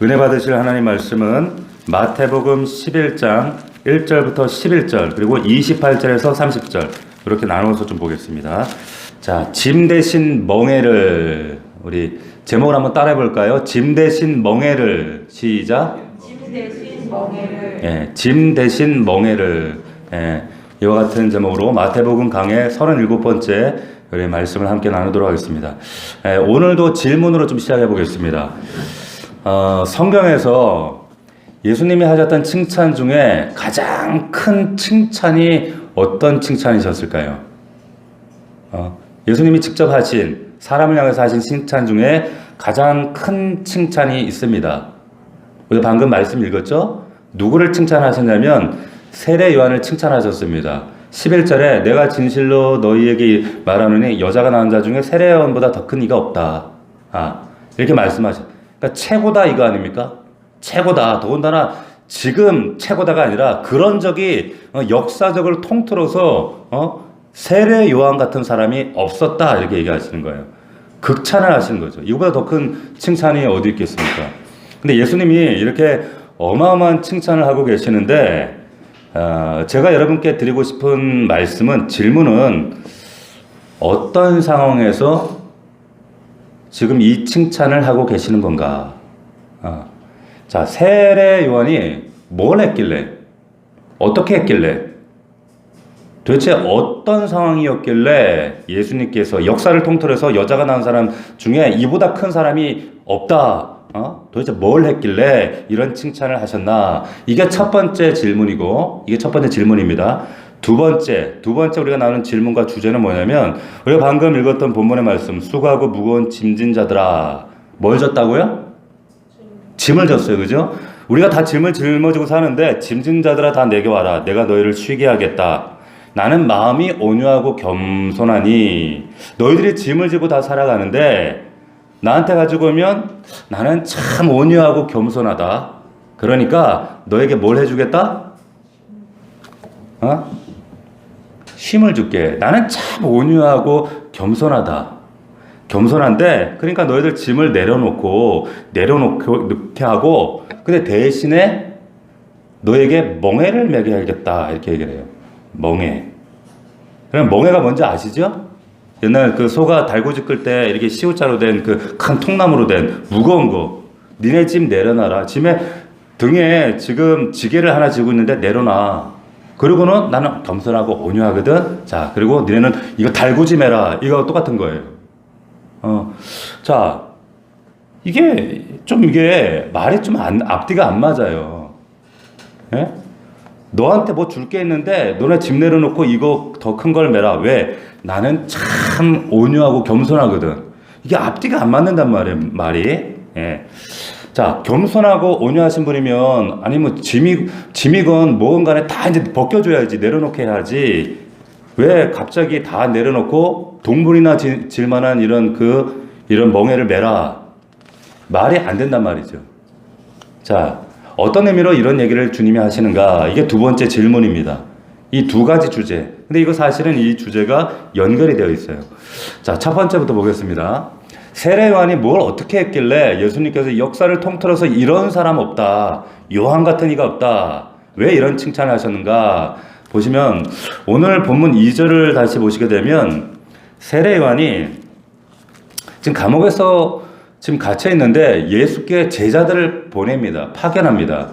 은혜 받으실 하나님 말씀은 마태복음 11장 1절부터 11절 그리고 28절에서 30절 이렇게 나눠서 좀 보겠습니다. 자, 짐 대신 멍에를 우리 제목을 한번 따라해 볼까요? 짐 대신 멍에를 시작. 짐 대신 멍에를. 예, 짐 대신 멍에를. 예, 이와 같은 제목으로 마태복음 강의 37번째 우리 말씀을 함께 나누도록 하겠습니다. 예, 오늘도 질문으로 좀 시작해 보겠습니다. 성경에서 예수님이 하셨던 칭찬 중에 가장 큰 칭찬이 어떤 칭찬이셨을까요? 예수님이 직접 하신 사람을 향해서 하신 칭찬 중에 가장 큰 칭찬이 있습니다. 우리가 방금 말씀 읽었죠? 누구를 칭찬하셨냐면 세례 요한을 칭찬하셨습니다. 11절에 내가 진실로 너희에게 말하노니 여자가 낳은 자 중에 세례 요한보다 더 큰 이가 없다. 이렇게 말씀하셨어요. 그러니까 최고다 이거 아닙니까? 최고다. 더군다나 지금 최고다가 아니라 그런 적이 역사적으로 통틀어서 세례 요한 같은 사람이 없었다 이렇게 얘기하시는 거예요. 극찬을 하시는 거죠. 이거보다 더 큰 칭찬이 어디 있겠습니까? 근데 예수님이 이렇게 어마어마한 칭찬을 하고 계시는데 제가 여러분께 드리고 싶은 질문은 어떤 상황에서 지금 이 칭찬을 하고 계시는 건가? 자, 세례 요한이 뭘 했길래? 어떻게 했길래? 도대체 어떤 상황이었길래 예수님께서 역사를 통틀어서 여자가 낳은 사람 중에 이보다 큰 사람이 없다. 도대체 뭘 했길래 이런 칭찬을 하셨나? 이게 첫 번째 질문이고, 이게 첫 번째 질문입니다. 두 번째 우리가 나누는 질문과 주제는 뭐냐면, 우리가 방금 읽었던 본문의 말씀, 수고하고 무거운 짐진 자들아. 뭘 졌다고요? 짐을 졌어요. 그죠? 우리가 다 짐을 짊어지고 사는데, 짐진 자들아 다 내게 와라. 내가 너희를 쉬게 하겠다. 나는 마음이 온유하고 겸손하니, 너희들이 짐을 지고 다 살아가는데, 나한테 가지고 오면 나는 참 온유하고 겸손하다. 그러니까 너에게 뭘 해주겠다? 힘을 줄게. 나는 참 온유하고 겸손하다. 겸손한데, 그러니까 너희들 짐을 내려놓게 하고, 근데 대신에 너에게 멍에를 매게 하겠다. 이렇게 얘기를 해요. 멍에. 그럼 멍에가 뭔지 아시죠? 옛날 그 소가 달구지 끌 때 이렇게 시옷자로 된 그 큰 통나무로 된 무거운 거. 니네 짐 내려놔라. 등에 지금 지게를 하나 지고 있는데 내려놔. 그리고는 나는 겸손하고 온유하거든. 자, 그리고 니네는 이거 달구지 매라. 이거 똑같은 거예요. 자, 이게 말이 좀 앞뒤가 안 맞아요. 예? 너한테 뭐 줄 게 있는데 너네 짐 내려놓고 이거 더 큰 걸 매라. 왜? 나는 참 온유하고 겸손하거든. 이게 앞뒤가 안 맞는단 말이. 예. 자, 겸손하고 온유하신 분이면, 아니면 짐이건 뭐건 간에 다 이제 벗겨줘야지, 내려놓게 해야지. 왜 갑자기 다 내려놓고 동물이나 질 만한 이런 멍에를 매라. 말이 안 된단 말이죠. 자, 어떤 의미로 이런 얘기를 주님이 하시는가? 이게 두 번째 질문입니다. 이 두 가지 주제. 근데 이거 사실은 이 주제가 연결이 되어 있어요. 자, 첫 번째부터 보겠습니다. 세례 요한이 뭘 어떻게 했길래 예수님께서 역사를 통틀어서 이런 사람 없다. 요한 같은 이가 없다. 왜 이런 칭찬을 하셨는가? 보시면 오늘 본문 2절을 다시 보시게 되면 세례 요한이 지금 감옥에서 지금 갇혀 있는데 예수께 제자들을 보냅니다. 파견합니다.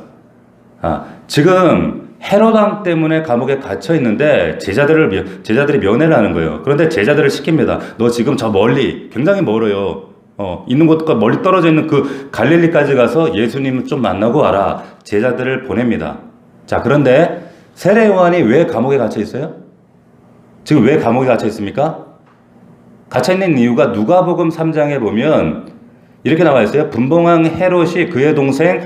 지금 헤롯 왕 때문에 감옥에 갇혀 있는데 제자들이 면회를 하는 거예요. 그런데 제자들을 시킵니다. 너 지금 저 멀리, 굉장히 멀어요. 있는 곳과 멀리 떨어져 있는 그 갈릴리까지 가서 예수님을 좀 만나고 와라. 제자들을 보냅니다. 자, 그런데 세례 요한이 왜 감옥에 갇혀 있어요? 지금 왜 감옥에 갇혀 있습니까? 갇혀 있는 이유가 누가복음 3장에 보면 이렇게 나와 있어요. 분봉왕 헤롯이 그의 동생의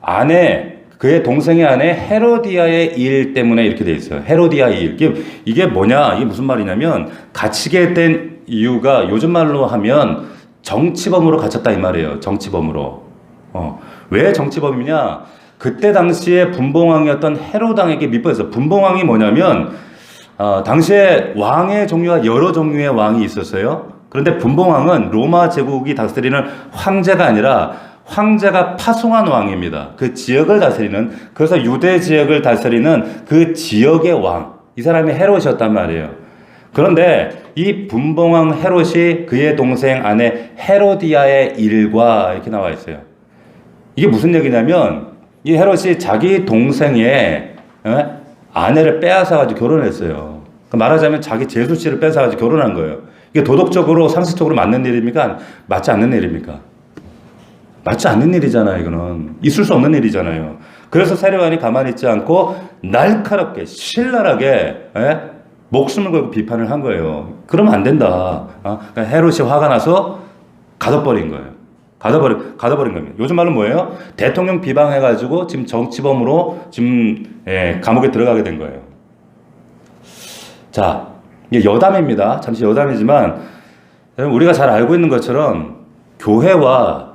아내 헤로디아의 일 때문에 이렇게 돼 있어요. 헤로디아의 일. 이게 뭐냐? 이게 무슨 말이냐면, 갇히게 된 이유가 요즘 말로 하면 정치범으로 갇혔다 이 말이에요. 정치범으로. 왜 정치범이냐? 그때 당시에 분봉왕이었던 헤롯 왕에게 밑보였어요. 분봉왕이 뭐냐면, 당시에 왕의 종류가 여러 종류의 왕이 있었어요. 그런데 분봉왕은 로마 제국이 다스리는 황제가 아니라 황제가 파송한 왕입니다. 그 지역을 다스리는, 그래서 유대 지역을 다스리는 그 지역의 왕, 이 사람이 헤롯이었단 말이에요. 그런데 이 분봉왕 헤롯이 그의 동생 아내 헤로디아의 일과 이렇게 나와 있어요. 이게 무슨 얘기냐면 이 헤롯이 자기 동생의 아내를 빼앗아가지고 결혼했어요. 말하자면 자기 제수씨를 뺏어가지고 결혼한 거예요. 이게 도덕적으로 상식적으로 맞는 일입니까? 맞지 않는 일입니까? 맞지 않는 일이잖아요. 이거는 있을 수 없는 일이잖아요. 그래서 세례요한이 가만히 있지 않고 날카롭게 신랄하게 목숨을 걸고 비판을 한 거예요. 그러면 안 된다. 그러니까 헤롯이 화가 나서 가둬버린 거예요. 가둬버린 겁니다. 요즘 말로 뭐예요? 대통령 비방해가지고 지금 정치범으로 지금 감옥에 들어가게 된 거예요. 자, 이게 여담입니다. 잠시 여담이지만 우리가 잘 알고 있는 것처럼 교회와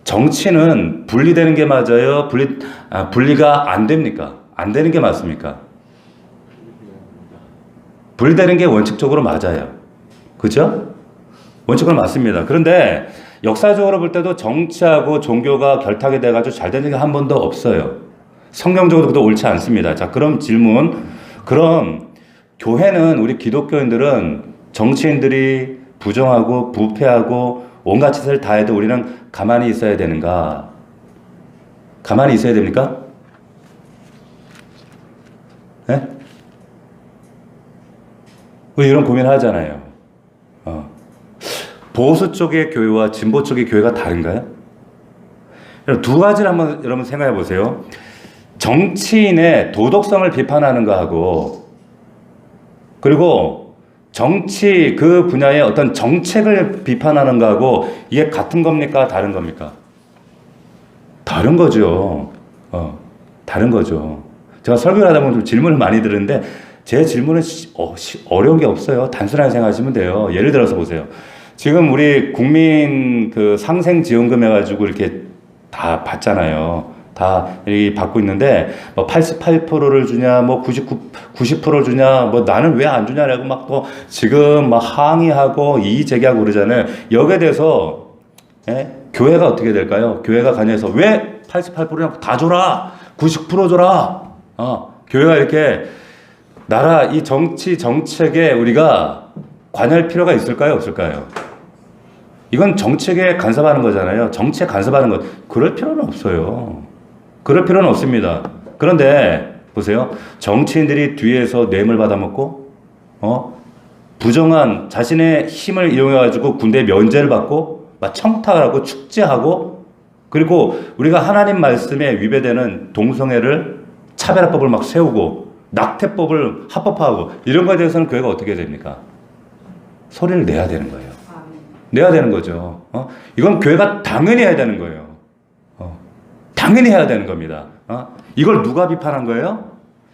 정치는 분리되는 게 맞아요? 분리가 안 됩니까? 안 되는 게 맞습니까? 분리되는 게 원칙적으로 맞아요. 그죠? 원칙적으로 맞습니다. 그런데 역사적으로 볼 때도 정치하고 종교가 결탁이 돼가지고 잘 되는 게 한 번도 없어요. 성경적으로도 옳지 않습니다. 자, 그럼 질문. 그럼 교회는, 우리 기독교인들은 정치인들이 부정하고 부패하고 온갖 짓을 다 해도 우리는 가만히 있어야 되는가? 가만히 있어야 됩니까? 네? 왜 이런 고민을 하잖아요. 보수 쪽의 교회와 진보 쪽의 교회가 다른가요? 두 가지를 한번 여러분 생각해 보세요. 정치인의 도덕성을 비판하는 거하고, 그리고 정치 그 분야의 어떤 정책을 비판하는 거하고, 이게 같은 겁니까? 다른 겁니까? 다른 거죠. 다른 거죠. 제가 설교를 하다 보면 좀 질문을 많이 드는데, 제 질문은 어려운 게 없어요. 단순하게 생각하시면 돼요. 예를 들어서 보세요. 지금 우리 국민 그 상생지원금 해가지고 이렇게 다 받잖아요. 다 이렇게 받고 있는데, 뭐 88%를 주냐, 뭐 90% 주냐, 뭐 나는 왜 안 주냐라고 막 또 지금 막 항의하고 이의 제기하고 그러잖아요. 여기에 대해서, 교회가 어떻게 될까요? 교회가 관여해서 왜 88%냐, 다 줘라! 90% 줘라! 교회가 이렇게 나라 이 정치 정책에 우리가 관여할 필요가 있을까요? 없을까요? 이건 정책에 간섭하는 거잖아요. 정치에 간섭하는 것. 그럴 필요는 없어요. 그럴 필요는 없습니다. 그런데 보세요. 정치인들이 뒤에서 뇌물 받아먹고, 부정한 자신의 힘을 이용해가지고 군대 면제를 받고, 막 청탁을 하고 축제하고, 그리고 우리가 하나님 말씀에 위배되는 동성애를 차별화법을 막 세우고, 낙태법을 합법화하고, 이런 거에 대해서는 교회가 어떻게 됩니까? 소리를 내야 되는 거예요. 내야 되는 거죠. 이건 교회가 당연히 해야 되는 거예요. 당연히 해야 되는 겁니다. 이걸 누가 비판한 거예요?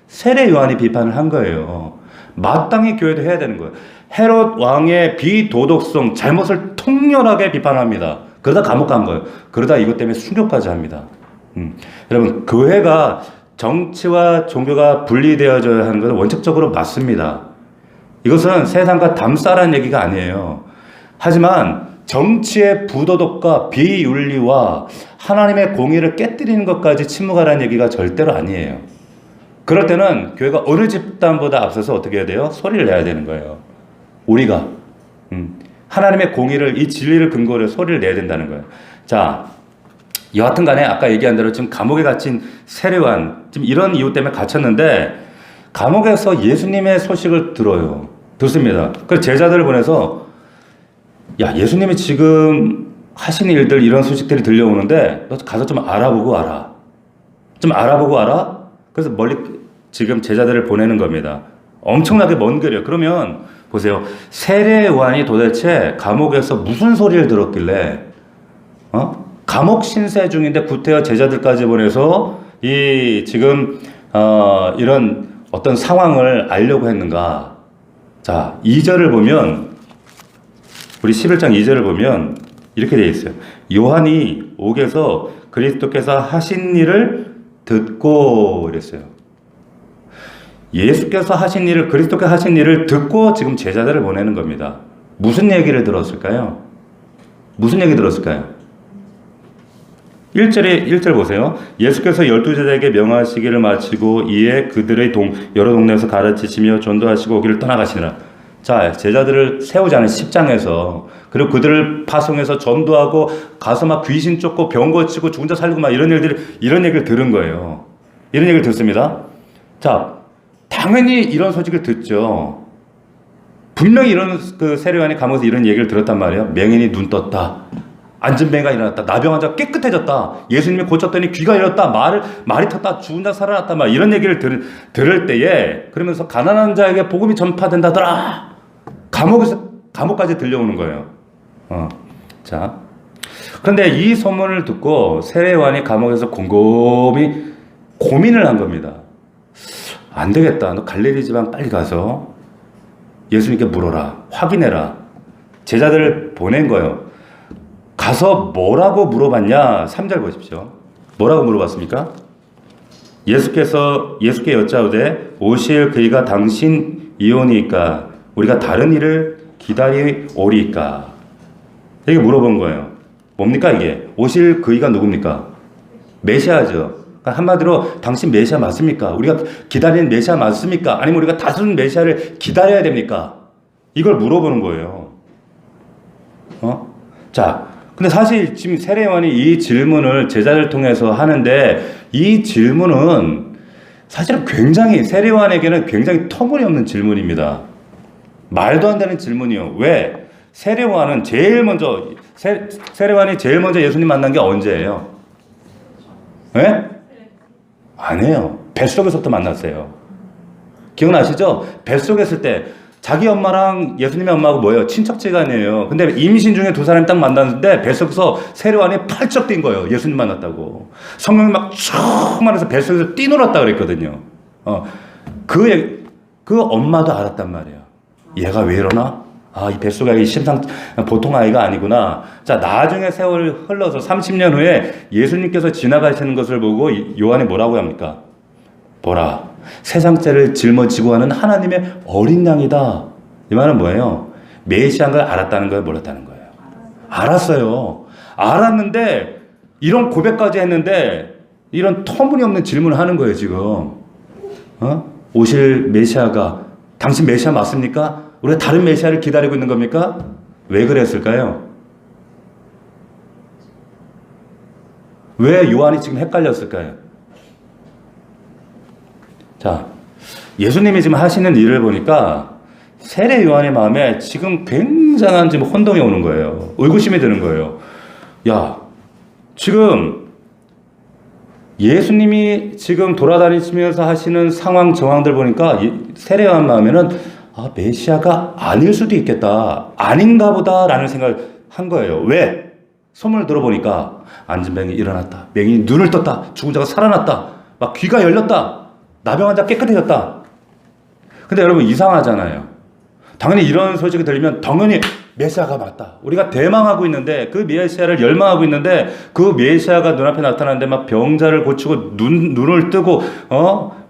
세례 요한이 비판을 한 거예요. 마땅히 교회도 해야 되는 거예요. 헤롯 왕의 비도덕성, 잘못을 통렬하게 비판합니다. 그러다 감옥 간 거예요. 그러다 이것 때문에 순교까지 합니다. 여러분, 교회가 정치와 종교가 분리되어져야 하는 것은 원칙적으로 맞습니다. 이것은 세상과 담싸라는 얘기가 아니에요. 하지만 정치의 부도덕과 비윤리와 하나님의 공의를 깨뜨리는 것까지 침묵하라는 얘기가 절대로 아니에요. 그럴 때는 교회가 어느 집단보다 앞서서 어떻게 해야 돼요? 소리를 내야 되는 거예요. 우리가 하나님의 공의를, 이 진리를 근거로 소리를 내야 된다는 거예요. 자, 여하튼 간에 아까 얘기한 대로 지금 감옥에 갇힌 세례요한, 지금 이런 이유 때문에 갇혔는데 감옥에서 예수님의 소식을 들어요. 듣습니다. 그래서 제자들을 보내서, 야, 예수님이 지금 하신 일들, 이런 소식들이 들려오는데 너 가서 좀 알아보고 와라. 좀 알아보고 와라. 그래서 멀리 지금 제자들을 보내는 겁니다. 엄청나게 먼 거리요. 그러면 보세요. 세례 요한이 도대체 감옥에서 무슨 소리를 들었길래, 감옥 신세 중인데 구태여 제자들까지 보내서 이 지금 이런 어떤 상황을 알려고 했는가? 자, 2절을 보면, 우리 11장 2절을 보면 이렇게 되어 있어요. 요한이 옥에서 그리스도께서 하신 일을 듣고 이랬어요. 예수께서 하신 일을, 그리스도께서 하신 일을 듣고 지금 제자들을 보내는 겁니다. 무슨 얘기를 들었을까요? 무슨 얘기 들었을까요? 1절 보세요. 예수께서 12제자에게 명하시기를 마치고 이에 그들의 여러 동네에서 가르치시며 전도하시고 오기를 떠나가시니라. 자, 제자들을 세우자는 10장에서 그리고 그들을 파송해서 전도하고 가서 막 귀신 쫓고 병 고치고 죽은 자 살리고 막 이런 얘기를 들은 거예요. 이런 얘기를 듣습니다. 자, 당연히 이런 소식을 듣죠. 분명히 이런 그 세례요한이 감옥에서 이런 얘기를 들었단 말이에요. 맹인이 눈 떴다. 안진뱅이가 일어났다. 나병 환자가 깨끗해졌다. 예수님이 고쳤더니 귀가 열렸다. 말이 텄다. 죽은 자 살아났다. 막 이런 얘기를 들을 때에 그러면서 가난한 자에게 복음이 전파된다더라. 감옥까지 들려오는 거예요. 자, 그런데 이 소문을 듣고 세례요한이 감옥에서 곰곰이 고민을 한 겁니다. 안 되겠다. 너 갈릴리 지방 빨리 가서 예수님께 물어라. 확인해라. 제자들을 보낸 거예요. 가서 뭐라고 물어봤냐? 3절 보십시오. 뭐라고 물어봤습니까? 예수께 여짜오되 오실 그이가 당신 이오니까 우리가 다른 일을 기다리오리까? 이게 물어본 거예요. 뭡니까 이게? 오실 그이가 누굽니까? 메시아죠. 그러니까 한마디로 당신 메시아 맞습니까? 우리가 기다리는 메시아 맞습니까? 아니면 우리가 다른 메시아를 기다려야 됩니까? 이걸 물어보는 거예요. 자, 근데 사실 지금 세례요한이 이 질문을 제자를 통해서 하는데 이 질문은 사실은 세례요한에게는 굉장히 터무니없는 질문입니다. 말도 안 되는 질문이요. 왜? 세례요한이 제일 먼저 예수님 만난 게 언제예요? 예? 아니에요. 뱃속에서부터 만났어요. 기억나시죠? 뱃속에 있을 때 자기 엄마랑 예수님의 엄마하고 뭐예요? 친척지간이에요. 근데 임신 중에 두 사람이 딱 만났는데 뱃속에서 세례요한이 펄쩍 뛴 거예요. 예수님 만났다고. 성령이 막 쭉 말해서 뱃속에서 뛰놀았다 그랬거든요. 그 엄마도 알았단 말이에요. 얘가 왜 이러나? 이 뱃속 아이 보통 아이가 아니구나. 자, 나중에 세월 흘러서 30년 후에 예수님께서 지나가시는 것을 보고 요한이 뭐라고 합니까? 보라, 세상죄를 짊어지고 하는 하나님의 어린 양이다. 이 말은 뭐예요? 메시아인 걸 알았다는 거예요? 몰랐다는 거예요? 알았어요. 알았는데 이런 고백까지 했는데 이런 터무니없는 질문을 하는 거예요 지금. 오실 메시아가 당신 메시아 맞습니까? 우리가 다른 메시아를 기다리고 있는 겁니까? 왜 그랬을까요? 왜 요한이 지금 헷갈렸을까요? 자, 예수님이 지금 하시는 일을 보니까 세례 요한의 마음에 지금 굉장한 지금 혼동이 오는 거예요. 의구심이 드는 거예요. 야, 지금 예수님이 지금 돌아다니시면서 하시는 상황 정황들 보니까 세례 요한 마음에는 메시아가 아닐 수도 있겠다. 아닌가 보다라는 생각을 한 거예요. 왜? 소문을 들어보니까 안진뱅이 일어났다. 맹인이 눈을 떴다. 죽은 자가 살아났다. 막 귀가 열렸다. 나병 환자 깨끗해졌다. 근데 여러분 이상하잖아요. 당연히 이런 소식이 들리면 당연히 메시아가 맞다. 우리가 대망하고 있는데 그 메시아를 열망하고 있는데 그 메시아가 눈앞에 나타나는데 막 병자를 고치고 눈을 뜨고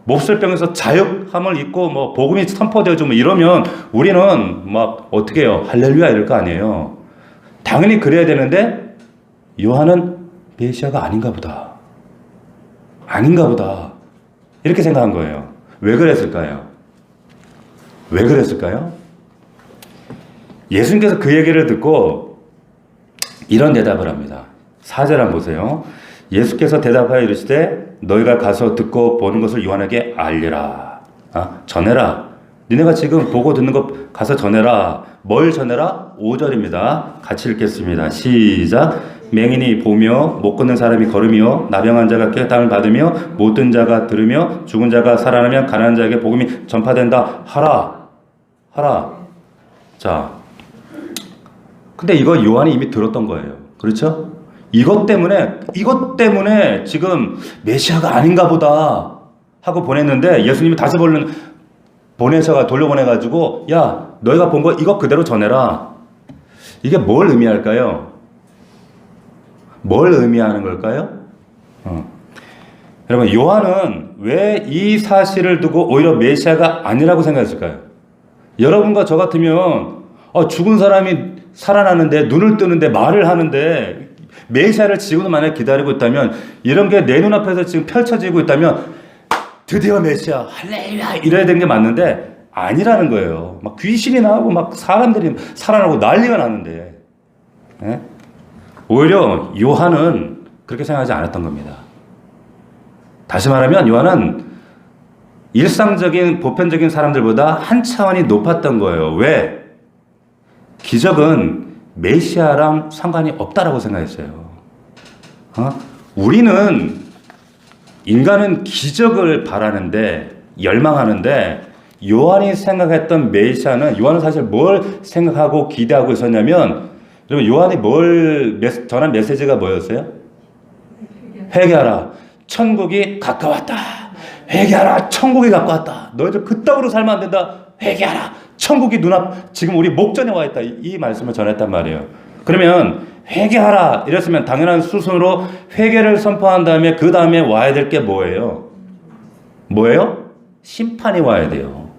몹쓸병에서 자유함을 입고 뭐 복음이 선포되어지고 뭐 이러면 우리는 막 어떻게 해요? 할렐루야 이럴 거 아니에요. 당연히 그래야 되는데 요한은 메시아가 아닌가 보다. 아닌가 보다. 이렇게 생각한 거예요. 왜 그랬을까요? 왜 그랬을까요? 예수님께서 그 얘기를 듣고 이런 대답을 합니다. 4절 한번 보세요. 예수께서 대답하여 이르시되 너희가 가서 듣고 보는 것을 요한에게 알리라. 전해라. 니네가 지금 보고 듣는 것 가서 전해라. 뭘 전해라? 5절입니다. 같이 읽겠습니다. 시작. 맹인이 보며 못 걷는 사람이 걸으며 나병한 자가 깨끗함을 받으며 못 든 자가 들으며 죽은 자가 살아나며 가난한 자에게 복음이 전파된다. 하라. 자, 근데 이거 요한이 이미 들었던 거예요. 그렇죠? 이것 때문에 지금 메시아가 아닌가 보다 하고 보냈는데 예수님이 다시 돌려보내가지고 야, 너희가 본 거 이거 그대로 전해라. 이게 뭘 의미할까요? 뭘 의미하는 걸까요? 여러분, 요한은 왜 이 사실을 두고 오히려 메시아가 아니라고 생각했을까요? 여러분과 저 같으면 죽은 사람이 살아나는데 눈을 뜨는데 말을 하는데 메시아를 지금도 만약에 기다리고 있다면, 이런 게 내 눈앞에서 지금 펼쳐지고 있다면 드디어 메시아 할렐루야 이래야 되는 게 맞는데 아니라는 거예요. 막 귀신이 나오고 막 사람들이 살아나고 난리가 나는데, 예? 오히려 요한은 그렇게 생각하지 않았던 겁니다. 다시 말하면 요한은 일상적인 보편적인 사람들보다 한 차원이 높았던 거예요. 왜? 기적은 메시아랑 상관이 없다라고 생각했어요. 우리는, 인간은 기적을 바라는데, 열망하는데, 요한이 생각했던 메시아는, 요한은 사실 뭘 생각하고 기대하고 있었냐면, 여러분, 요한이 전한 메시지가 뭐였어요? 회개하라. 천국이 가까웠다. 회개하라. 천국이 가까웠다. 너희들 그따구로 살면 안 된다. 회개하라. 천국이 눈앞, 지금 우리 목전에 와 있다. 이 말씀을 전했단 말이에요. 그러면 회개하라 이랬으면 당연한 수순으로 회개를 선포한 다음에 그 다음에 와야 될 게 뭐예요? 뭐예요? 심판이 와야 돼요.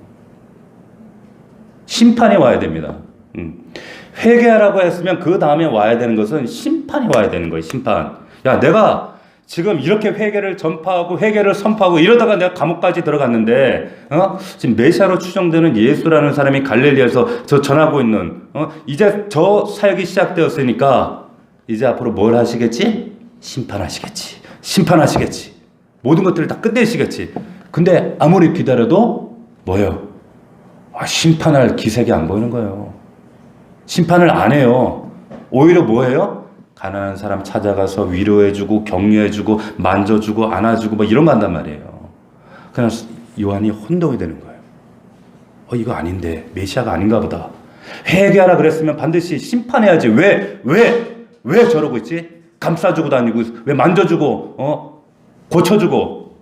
심판이 와야 됩니다. 회개하라고 했으면 그 다음에 와야 되는 것은 심판이 와야 되는 거예요. 심판. 야, 내가 지금 이렇게 회개를 전파하고 회개를 선포하고 이러다가 내가 감옥까지 들어갔는데, 지금 메시아로 추정되는 예수라는 사람이 갈릴리에서 저 전하고 있는, 이제 저 사역이 시작되었으니까 이제 앞으로 뭘 하시겠지? 심판하시겠지. 심판하시겠지. 모든 것들을 다 끝내시겠지. 근데 아무리 기다려도 뭐예요? 심판할 기색이 안 보이는 거예요. 심판을 안 해요. 오히려 뭐예요? 가난한 사람 찾아가서 위로해주고 격려해주고 만져주고 안아주고 뭐 이런 거 한단 말이에요. 그냥 요한이 혼동이 되는 거예요. 이거 아닌데 메시아가 아닌가 보다. 회개하라 그랬으면 반드시 심판해야지. 왜 저러고 있지? 감싸주고 다니고 왜 만져주고 고쳐주고.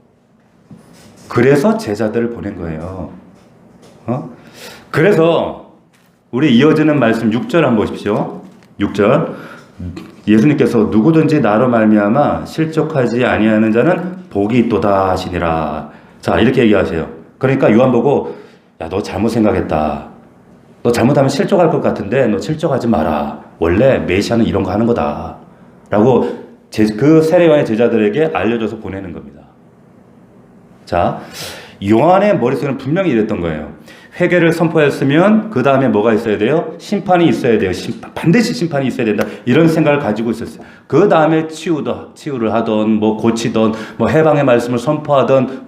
그래서 제자들을 보낸 거예요. 그래서 우리 이어지는 말씀 6절 한번 보십시오. 6절. 예수님께서 누구든지 나로 말미암아 실족하지 아니하는 자는 복이 있도다 하시니라. 자, 이렇게 얘기하세요. 그러니까 요한 보고, 야, 너 잘못 생각했다. 너 잘못하면 실족할 것 같은데 너 실족하지 마라. 원래 메시아는 이런 거 하는 거다. 라고 그 세례요한의 제자들에게 알려줘서 보내는 겁니다. 자, 요한의 머릿속에는 분명히 이랬던 거예요. 회개를 선포했으면 그 다음에 뭐가 있어야 돼요? 심판이 있어야 돼요. 반드시 심판이 있어야 된다. 이런 생각을 가지고 있었어요. 그 다음에 치유를 하던 뭐 고치던 뭐 해방의 말씀을 선포하던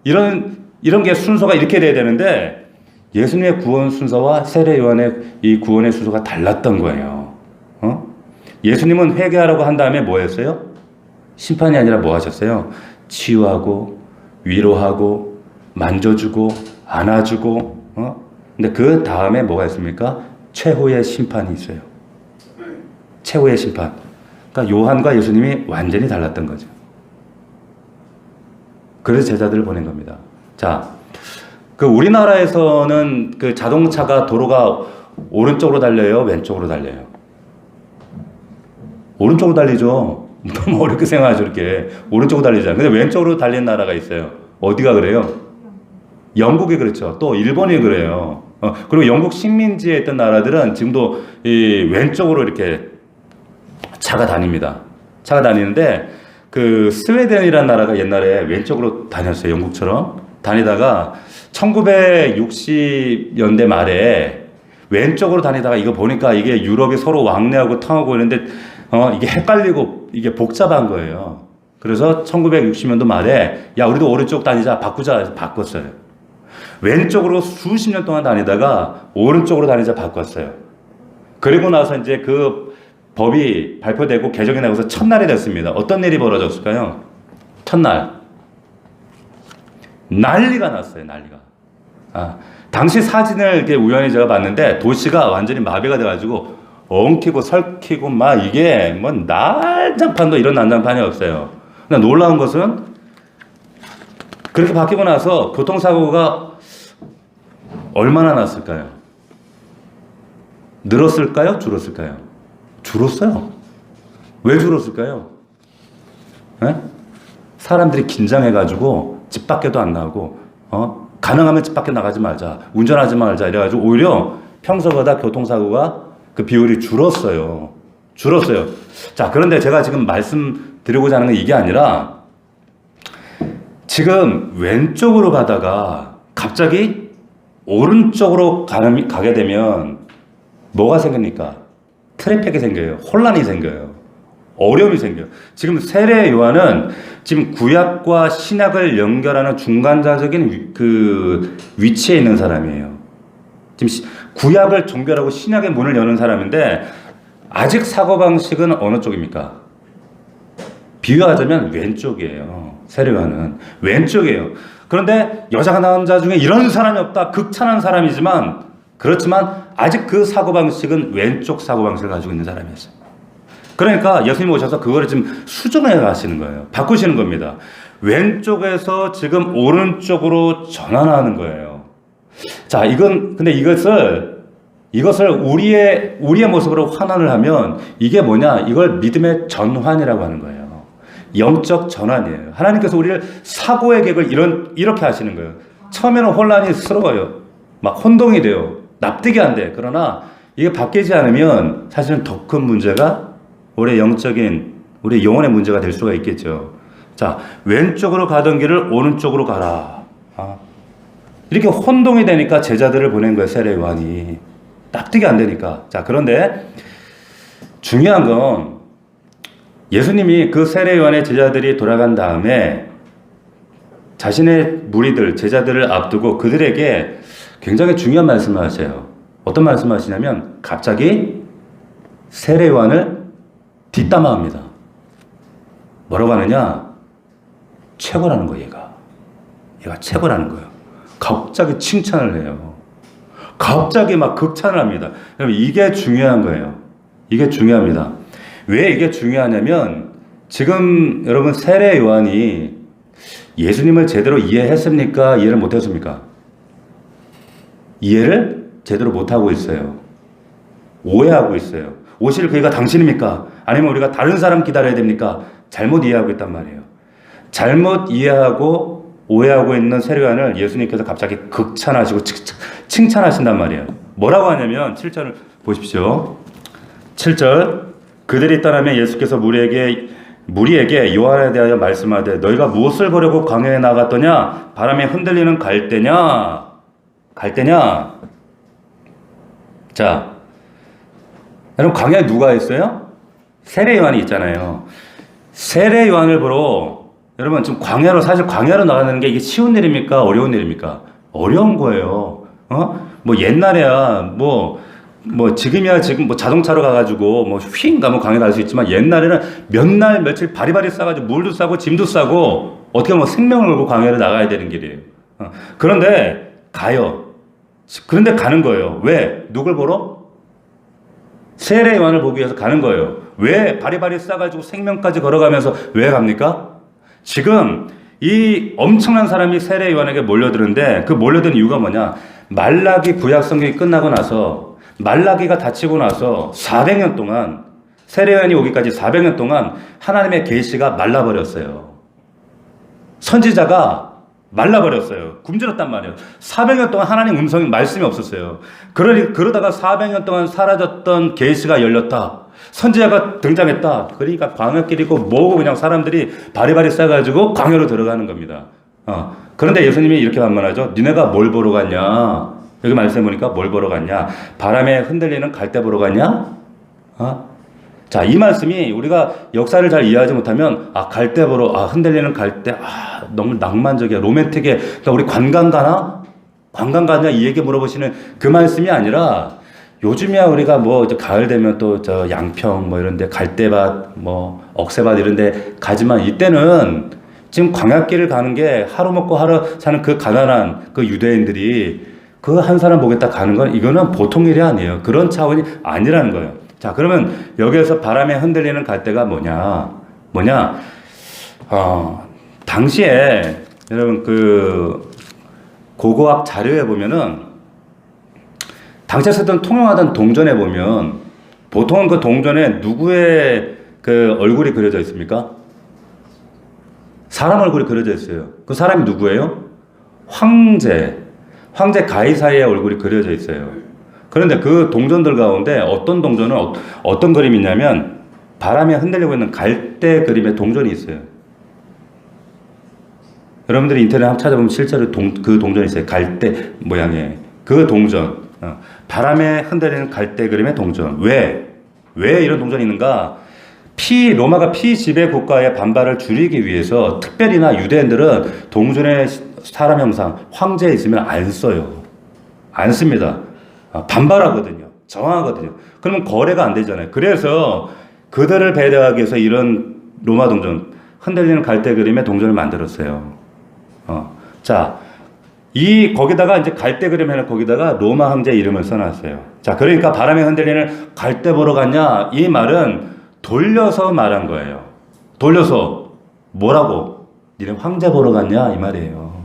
이런 게 순서가 이렇게 돼야 되는데, 예수님의 구원 순서와 세례 요한의 이 구원의 순서가 달랐던 거예요. 예수님은 회개하라고 한 다음에 뭐 했어요? 심판이 아니라 뭐 하셨어요? 치유하고 위로하고 만져주고 안아주고, 근데 그 다음에 뭐가 있습니까? 최후의 심판이 있어요. 최후의 심판. 그러니까 요한과 예수님이 완전히 달랐던 거죠. 그래서 제자들을 보낸 겁니다. 자, 그 우리나라에서는 그 자동차가 도로가 오른쪽으로 달려요? 왼쪽으로 달려요? 오른쪽으로 달리죠. 너무 어렵게 생각하죠, 이렇게. 오른쪽으로 달리잖아요. 근데 왼쪽으로 달리는 나라가 있어요. 어디가 그래요? 영국이 그렇죠. 또 일본이 그래요. 그리고 영국 식민지에 있던 나라들은 지금도 이 왼쪽으로 이렇게 차가 다닙니다. 차가 다니는데, 그 스웨덴이라는 나라가 옛날에 왼쪽으로 다녔어요. 영국처럼. 다니다가 1960년대 말에 왼쪽으로 다니다가 이거 보니까 이게 유럽이 서로 왕래하고 탕하고 있는데 이게 헷갈리고 이게 복잡한 거예요. 그래서 1960년도 말에 야, 우리도 오른쪽 다니자, 바꾸자 해서 바꿨어요. 왼쪽으로 수십 년 동안 다니다가 오른쪽으로 다니자 바꿨어요. 그리고 나서 이제 그 법이 발표되고 개정이 나고서 첫날이 됐습니다. 어떤 일이 벌어졌을까요? 첫날. 난리가 났어요, 난리가. 당시 사진을 이렇게 우연히 제가 봤는데 도시가 완전히 마비가 돼가지고 엉키고 설키고 막 이게 뭐 난장판도 이런 난장판이 없어요. 근데 놀라운 것은 그렇게 바뀌고 나서 교통사고가 얼마나 났을까요? 늘었을까요? 줄었을까요? 줄었어요. 왜 줄었을까요? 네? 사람들이 긴장해가지고 집 밖에도 안 나오고 가능하면 집 밖에 나가지 말자, 운전하지 말자 이래가지고 오히려 평소보다 교통사고가 그 비율이 줄었어요. 줄었어요. 자, 그런데 제가 지금 말씀드리고자 하는 건 이게 아니라 지금 왼쪽으로 가다가 갑자기 오른쪽으로 가게 되면 뭐가 생깁니까? 트래픽이 생겨요. 혼란이 생겨요. 어려움이 생겨요. 지금 세례 요한은 지금 구약과 신약을 연결하는 중간자적인 그 위치에 있는 사람이에요. 지금 구약을 종결하고 신약의 문을 여는 사람인데 아직 사고방식은 어느 쪽입니까? 비유하자면 왼쪽이에요. 세례 요한은 왼쪽이에요. 그런데 여자가 남자 중에 이런 사람이 없다. 극찬한 사람이지만 그렇지만 아직 그 사고방식은 왼쪽 사고방식을 가지고 있는 사람이었어요. 그러니까 예수님 오셔서 그거를 지금 수정해 가시는 거예요. 바꾸시는 겁니다. 왼쪽에서 지금 오른쪽으로 전환하는 거예요. 자, 근데 이것을 우리의 모습으로 환원을 하면 이게 뭐냐? 이걸 믿음의 전환이라고 하는 거예요. 영적 전환이에요. 하나님께서 우리를 사고의 계획을 이렇게 하시는 거예요. 처음에는 혼란스러워요. 막 혼동이 돼요. 납득이 안 돼. 그러나 이게 바뀌지 않으면 사실은 더 큰 문제가 우리 영혼의 문제가 될 수가 있겠죠. 자, 왼쪽으로 가던 길을 오른쪽으로 가라. 이렇게 혼동이 되니까 제자들을 보낸 거예요, 세례 요한이. 납득이 안 되니까. 자, 그런데 중요한 건 예수님이 그 세례 요한의 제자들이 돌아간 다음에 자신의 무리들, 제자들을 앞두고 그들에게 굉장히 중요한 말씀을 하세요. 어떤 말씀을 하시냐면 갑자기 세례 요한을 뒷담화합니다. 뭐라고 하느냐? 최고라는 거예요, 얘가 최고라는 거예요. 갑자기 칭찬을 해요. 갑자기 막 극찬을 합니다. 여러분, 이게 중요한 거예요. 이게 중요합니다. 왜 이게 중요하냐면 지금 여러분 세례 요한이 예수님을 제대로 이해했습니까? 이해를 못했습니까? 이해를 제대로 못하고 있어요. 오해하고 있어요. 오실 그이가 당신입니까? 아니면 우리가 다른 사람 기다려야 됩니까? 잘못 이해하고 있단 말이에요. 잘못 이해하고 오해하고 있는 세례 요한을 예수님께서 갑자기 극찬하시고 칭찬하신단 말이에요. 뭐라고 하냐면 7절을 보십시오. 7절 그들이 떠나면 예수께서 무리에게 요한에 대하여 말씀하되 너희가 무엇을 보려고 광야에 나갔더냐? 바람에 흔들리는 갈대냐? 자, 여러분 광야에 누가 있어요? 세례 요한이 있잖아요. 세례 요한을 보러 여러분 지금 사실 광야로 나가는 게 이게 쉬운 일입니까? 어려운 일입니까? 어려운 거예요. 뭐 옛날에야 지금이야 지금 뭐 자동차로 가가지고 뭐 휙 가면 광야 갈 수 있지만 옛날에는 몇 날 며칠 바리바리 싸가지고 물도 싸고 짐도 싸고 어떻게 보면 생명을 걸고 광야를 나가야 되는 길이에요. 그런데 가요. 그런데 가는 거예요. 왜? 누굴 보러? 세례 요한을 보기 위해서 가는 거예요. 왜? 바리바리 싸가지고 생명까지 걸어가면서 왜 갑니까? 지금 이 엄청난 사람이 세례 요한에게 몰려드는데 그 몰려든 이유가 뭐냐? 말라기 구약 성경이 끝나고 나서 말라기가 닫히고 나서 400년 동안 세례 요한이 오기까지 400년 동안 하나님의 계시가 말라버렸어요. 선지자가 말라버렸어요. 굶주렸단 말이에요. 400년 동안 하나님 음성이 말씀이 없었어요. 그러다가 400년 동안 사라졌던 계시가 열렸다. 선지자가 등장했다. 그러니까 광야길이고 뭐고 그냥 사람들이 바리바리 싸가지고 광야로 들어가는 겁니다. 그런데 예수님이 이렇게 반문하죠. 니네가 뭘 보러 갔냐? 여기 말씀해 보니까 뭘 보러 갔냐? 바람에 흔들리는 갈대 보러 갔냐? 자, 이 말씀이 우리가 역사를 잘 이해하지 못하면 갈대 보러 흔들리는 갈대 너무 낭만적이야. 로맨틱해. 그러니까 우리 관광 가냐? 이 얘기 물어보시는 그 말씀이 아니라 요즘이야 우리가 뭐 이제 가을 되면 또 저 양평 뭐 이런데 갈대밭 뭐 억새밭 이런데 가지만 이때는 지금 광야길을 가는 게 하루 먹고 하루 사는 그 가난한 그 유대인들이 그 한 사람 보겠다 가는 건 이거는 보통 일이 아니에요. 그런 차원이 아니라는 거예요. 자, 그러면 여기에서 바람에 흔들리는 갈대가 뭐냐? 당시에 여러분 그 고고학 자료에 보면은 당시에 쓰던 통용하던 동전에 보면 보통은 그 동전에 누구의 그 얼굴이 그려져 있습니까? 사람 얼굴이 그려져 있어요. 그 사람이 누구예요? 황제 가이사의 얼굴이 그려져 있어요. 그런데 그 동전들 가운데 어떤 동전은 어떤 그림이 있냐면 바람에 흔들리고 있는 갈대 그림의 동전이 있어요. 여러분들이 인터넷 한번 찾아보면 실제로 그 동전이 있어요. 갈대 모양의 그 동전. 바람에 흔들리는 갈대 그림의 동전. 왜 이런 동전이 있는가? 로마가 피지배 국가의 반발을 줄이기 위해서 특별히나 유대인들은 동전의 사람 형상, 황제 있으면 안 써요. 안 씁니다. 반발하거든요. 저항하거든요. 그러면 거래가 안 되잖아요. 그래서 그들을 배려하기 위해서 이런 로마 동전, 흔들리는 갈대 그림의 동전을 만들었어요. 자, 거기다가 이제 갈대 그림 해놓고 거기다가 로마 황제 이름을 써놨어요. 자, 그러니까 바람에 흔들리는 갈대 보러 갔냐? 이 말은 돌려서 말한 거예요. 돌려서 뭐라고? 니네 황제 보러 갔냐? 이 말이에요.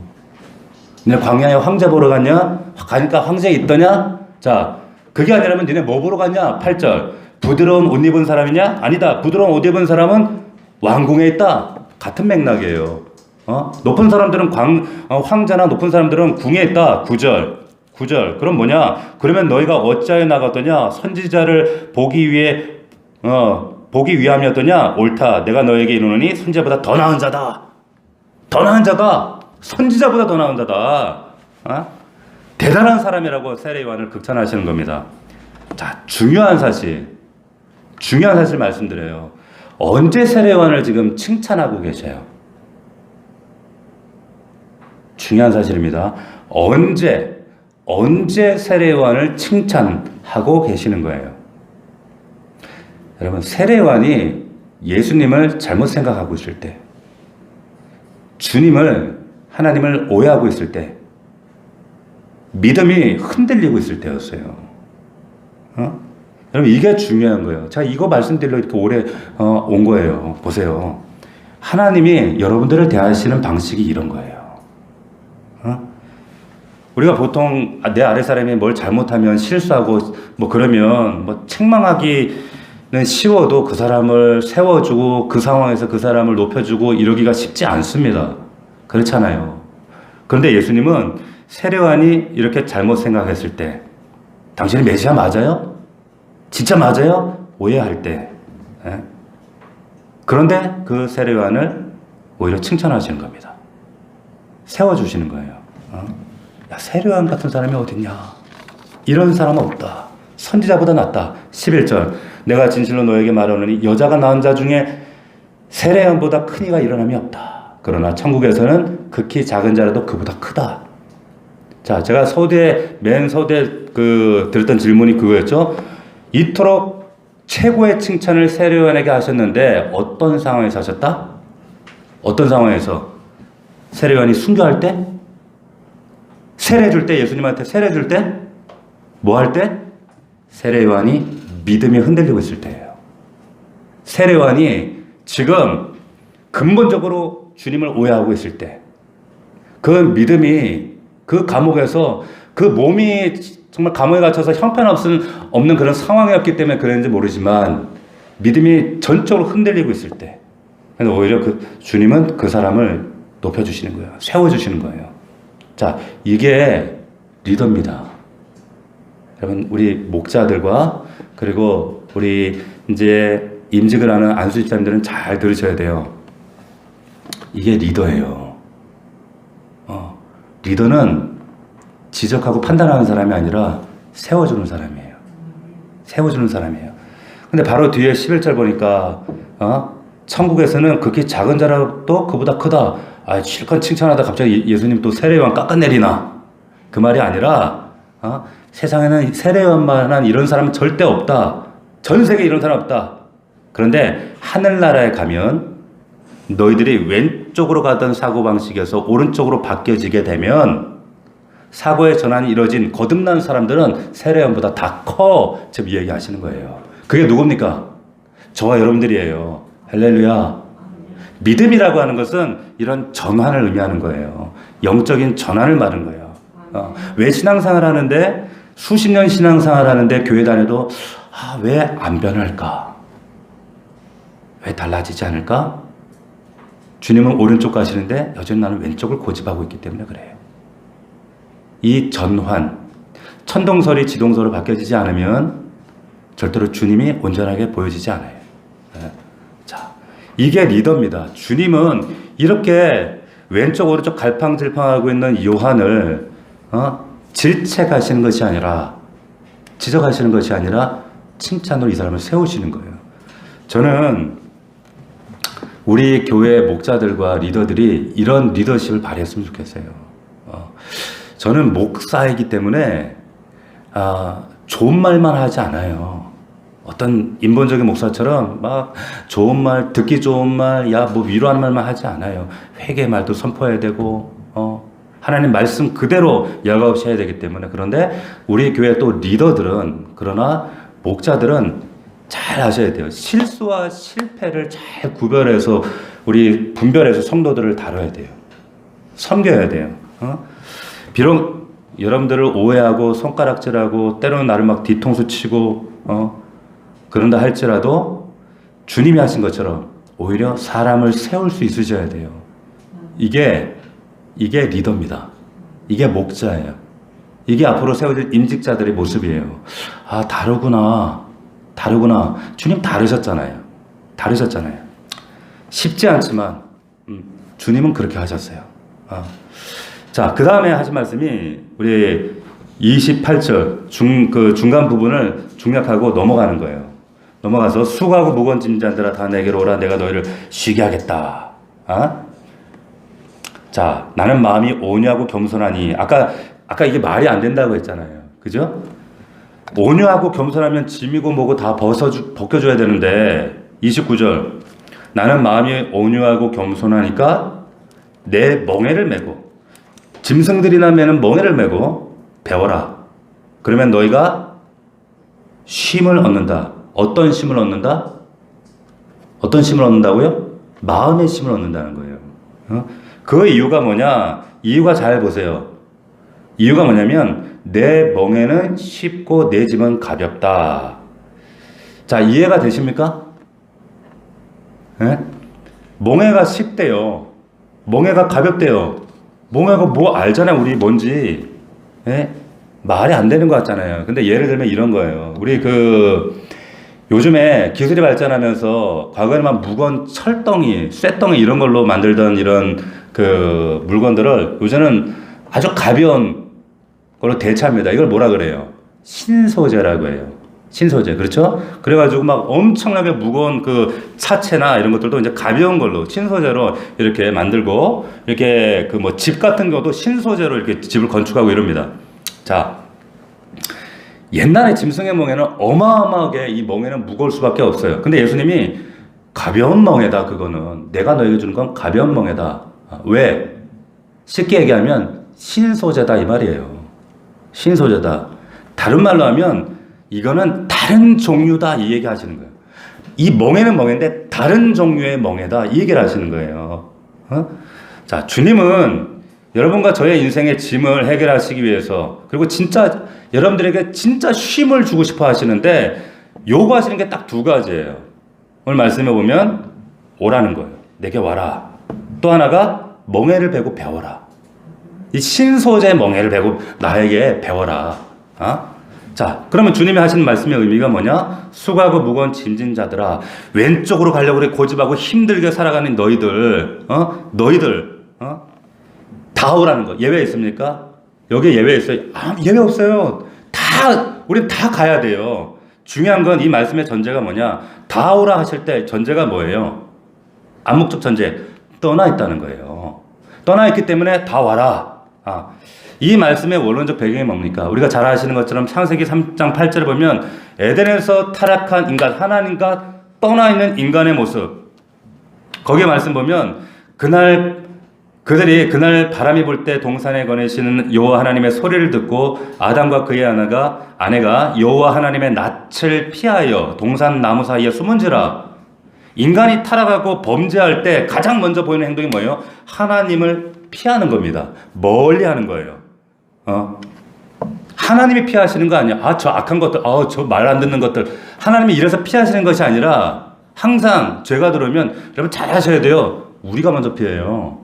니네 광야에 황제 보러 갔냐? 가니까 황제 있더냐? 자, 그게 아니라면 니네 뭐 보러 갔냐? 8절. 부드러운 옷 입은 사람이냐? 아니다. 부드러운 옷 입은 사람은 왕궁에 있다. 같은 맥락이에요. 높은 사람들은 황제나 높은 사람들은 궁에 있다. 9절. 그럼 뭐냐? 그러면 너희가 어찌하여 나갔더냐? 선지자를 보기 위함이었더냐? 옳다. 내가 너에게 이르노니 선지자보다 더 나은 자다. 더 나은 자다. 선지자보다 더 나은 자다. 대단한 사람이라고 세례 요한을 극찬하시는 겁니다. 자, 중요한 사실 말씀드려요. 언제 세례 요한을 지금 칭찬하고 계셔요? 중요한 사실입니다. 언제 세례 요한을 칭찬하고 계시는 거예요? 여러분, 세례 요한이 예수님을 잘못 생각하고 있을 때, 하나님을 오해하고 있을 때, 믿음이 흔들리고 있을 때였어요. 여러분, 이게 중요한 거예요. 제가 이거 말씀드리려고 이렇게 오래 온 거예요. 보세요. 하나님이 여러분들을 대하시는 방식이 이런 거예요. 우리가 보통 내 아래 사람이 뭘 잘못하면 실수하고 뭐 그러면 뭐 책망하기는 쉬워도 그 사람을 세워주고 그 상황에서 그 사람을 높여주고 이러기가 쉽지 않습니다. 그렇잖아요. 그런데 예수님은 세례 요한이 이렇게 잘못 생각했을 때, 당신이 메시아 맞아요? 진짜 맞아요? 오해할 때, 그런데 그 세례 요한을 오히려 칭찬하시는 겁니다. 세워주시는 거예요. 야, 세례 요한 같은 사람이 어딨냐? 이런 사람은 없다. 선지자보다 낫다. 11절. 내가 진실로 너에게 말하노니 여자가 낳은 자 중에 세례 요한보다 큰 이가 일어남이 없다. 그러나 천국에서는 극히 작은 자라도 그보다 크다. 자, 제가 맨 서두에 들었던 질문이 그거였죠. 이토록 최고의 칭찬을 세례 요한에게 하셨는데 어떤 상황에서 하셨다? 어떤 상황에서? 세례 요한이 순교할 때? 세례 줄 때? 예수님한테 세례 줄 때? 뭐 할 때? 세례 요한이 믿음이 흔들리고 있을 때예요. 세례 요한이 지금 근본적으로 주님을 오해하고 있을 때, 그 믿음이 그 감옥에서 그 몸이 정말 감옥에 갇혀서 형편없는 그런 상황이었기 때문에 그랬는지 모르지만 믿음이 전적으로 흔들리고 있을 때, 오히려 주님은 그 사람을 높여주시는 거예요. 세워주시는 거예요. 자, 이게 리더입니다. 여러분, 우리 목자들과 그리고 우리 이제 임직을 하는 안수 집사님들은 잘 들으셔야 돼요. 이게 리더예요. 리더는 지적하고 판단하는 사람이 아니라 세워주는 사람이에요. 세워주는 사람이에요. 근데 바로 뒤에 11절 보니까 천국에서는 극히 작은 자라도 그보다 크다. 실컷 칭찬하다 갑자기 예수님 또 세례 요한 깎아내리나? 그 말이 아니라 세상에는 세례 요한만한 이런 사람은 절대 없다. 전 세계에 이런 사람 없다. 그런데 하늘나라에 가면 너희들이 왼쪽으로 가던 사고방식에서 오른쪽으로 바뀌어지게 되면 사고의 전환이 이루어진 거듭난 사람들은 세례 요한보다 다 커. 지금 얘기하시는 거예요. 그게 누굽니까? 저와 여러분들이에요. 할렐루야. 믿음이라고 하는 것은 이런 전환을 의미하는 거예요. 영적인 전환을 말하는 거예요. 왜 신앙생활 하는데, 수십 년 신앙생활 하는데 교회 다녀도 왜 안 변할까? 왜 달라지지 않을까? 주님은 오른쪽 가시는데 여전히 나는 왼쪽을 고집하고 있기 때문에 그래요. 이 전환, 천동설이 지동설로 바뀌어지지 않으면 절대로 주님이 온전하게 보여지지 않아요. 자, 이게 리더입니다. 주님은 이렇게 왼쪽 오른쪽 갈팡질팡하고 있는 요한을 질책하시는 것이 아니라, 지적하시는 것이 아니라 칭찬으로 이 사람을 세우시는 거예요. 저는 우리 교회 목자들과 리더들이 이런 리더십을 발휘했으면 좋겠어요. 저는 목사이기 때문에 좋은 말만 하지 않아요. 어떤 인본적인 목사처럼 막 좋은 말, 듣기 좋은 말, 뭐 위로하는 말만 하지 않아요. 회개의 말도 선포해야 되고, 하나님 말씀 그대로 여과 없이 해야 되기 때문에. 그런데 우리 교회 또 리더들은, 그러나 목자들은 잘 아셔야 돼요. 실수와 실패를 잘 구별해서 우리 분별해서 성도들을 다뤄야 돼요. 섬겨야 돼요. 비록 여러분들을 오해하고 손가락질하고 때로는 나를 막 뒤통수 치고 그런다 할지라도 주님이 하신 것처럼 오히려 사람을 세울 수 있으셔야 돼요. 이게 리더입니다. 이게 목자예요. 이게 앞으로 세워질 임직자들의 모습이에요. 다르구나. 주님 다르셨잖아요. 쉽지 않지만 주님은 그렇게 하셨어요. 자, 그 다음에 하신 말씀이 우리 28절 중간 부분을 중략하고 넘어가는 거예요. 넘어가서 수고하고 무거운 짐진 자들아 다 내게로 오라. 내가 너희를 쉬게 하겠다. 자, 나는 마음이 온유하고 겸손하니. 아까 이게 말이 안 된다고 했잖아요. 그죠? 온유하고 겸손하면 짐이고 뭐고 다 벗겨줘야 되는데 29절 나는 마음이 온유하고 겸손하니까 내 멍에를 메고, 짐승들이나 매는 멍에를 메고 배워라. 그러면 너희가 쉼을 얻는다. 어떤 쉼을 얻는다? 어떤 쉼을 얻는다고요? 마음의 쉼을 얻는다는 거예요. 그 이유가 뭐냐? 이유가 잘 보세요. 이유가 뭐냐면 내 멍에는 쉽고 내 짐은 가볍다. 자, 이해가 되십니까? 멍에가 쉽대요. 멍에가 가볍대요. 멍에가 뭐 알잖아요. 우리 뭔지. 말이 안 되는 것 같잖아요. 근데 예를 들면 이런 거예요. 우리 요즘에 기술이 발전하면서 과거에는 무거운 철덩이, 쇠덩이 이런 걸로 만들던 이런 물건들을 요새는 아주 가벼운 걸로 대체합니다. 이걸 뭐라 그래요? 신소재라고 해요. 신소재. 그렇죠? 그래가지고 막 엄청나게 무거운 차체나 이런 것들도 이제 가벼운 걸로 신소재로 이렇게 만들고, 이렇게 집 같은 경우도 신소재로 이렇게 집을 건축하고 이럽니다. 자, 옛날에 짐승의 멍에는 어마어마하게 이 멍에는 무거울 수밖에 없어요. 근데 예수님이 가벼운 멍에다, 그거는. 내가 너에게 주는 건 가벼운 멍에다. 왜? 쉽게 얘기하면 신소재다 이 말이에요. 신소재다. 다른 말로 하면 이거는 다른 종류다 이 얘기 하시는 거예요. 이 멍에는 멍에인데 다른 종류의 멍에다 이 얘기를 하시는 거예요. 자, 주님은 여러분과 저의 인생의 짐을 해결하시기 위해서, 그리고 진짜 여러분들에게 진짜 쉼을 주고 싶어 하시는데 요구하시는 게 딱 두 가지예요. 오늘 말씀해 보면 오라는 거예요. 내게 와라. 또 하나가 멍에를 베고 배워라. 이 신소재 멍에를 베고 나에게 배워라. 자, 그러면 주님이 하시는 말씀의 의미가 뭐냐? 수고하고 무거운 짐진 자들아, 왼쪽으로 가려고 그래 고집하고 힘들게 살아가는 너희들, 다 오라는 거. 예외 있습니까? 여기에 예외 있어요? 예외 없어요. 우린 다 가야 돼요. 중요한 건 이 말씀의 전제가 뭐냐? 다 오라 하실 때 전제가 뭐예요? 암묵적 전제. 떠나 있다는 거예요. 떠나 있기 때문에 다 와라. 이 말씀의 원론적 배경이 뭡니까? 우리가 잘 아시는 것처럼 창세기 3장 8절을 보면 에덴에서 타락한 인간, 하나님과 떠나 있는 인간의 모습. 거기에 말씀 보면 그들이 그날 바람이 불 때 동산에 거내시는 여호와 하나님의 소리를 듣고 아담과 그의 아내가 여호와 하나님의 낯을 피하여 동산 나무 사이에 숨은지라. 인간이 타락하고 범죄할 때 가장 먼저 보이는 행동이 뭐예요? 하나님을 피하는 겁니다. 멀리 하는 거예요. 하나님이 피하시는 거 아니야. 저 악한 것들, 저 말 안 듣는 것들. 하나님이 이래서 피하시는 것이 아니라 항상 죄가 들어오면 여러분 잘 하셔야 돼요. 우리가 먼저 피해요.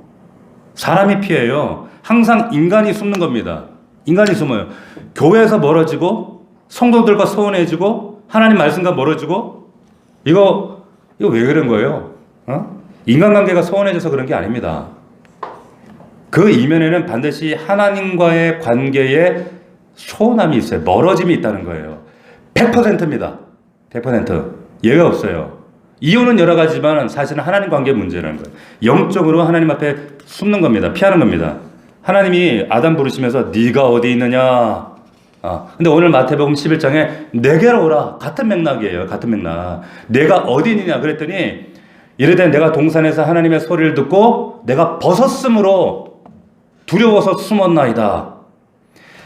사람이 피해요. 항상 인간이 숨는 겁니다. 인간이 숨어요. 교회에서 멀어지고 성도들과 소원해지고 하나님 말씀과 멀어지고 이거 왜 그런 거예요? 인간관계가 소원해져서 그런 게 아닙니다. 그 이면에는 반드시 하나님과의 관계에 소원함이 있어요. 멀어짐이 있다는 거예요. 100%입니다. 100%. 예외 없어요. 이유는 여러 가지지만 사실은 하나님 관계 문제라는 거예요. 영적으로 하나님 앞에 숨는 겁니다. 피하는 겁니다. 하나님이 아담 부르시면서 네가 어디 있느냐. 근데 오늘 마태복음 11장에 내게로 오라. 같은 맥락이에요. 같은 맥락. 내가 어디 있느냐 그랬더니 이르되 내가 동산에서 하나님의 소리를 듣고 내가 벗었으므로 두려워서 숨었나이다.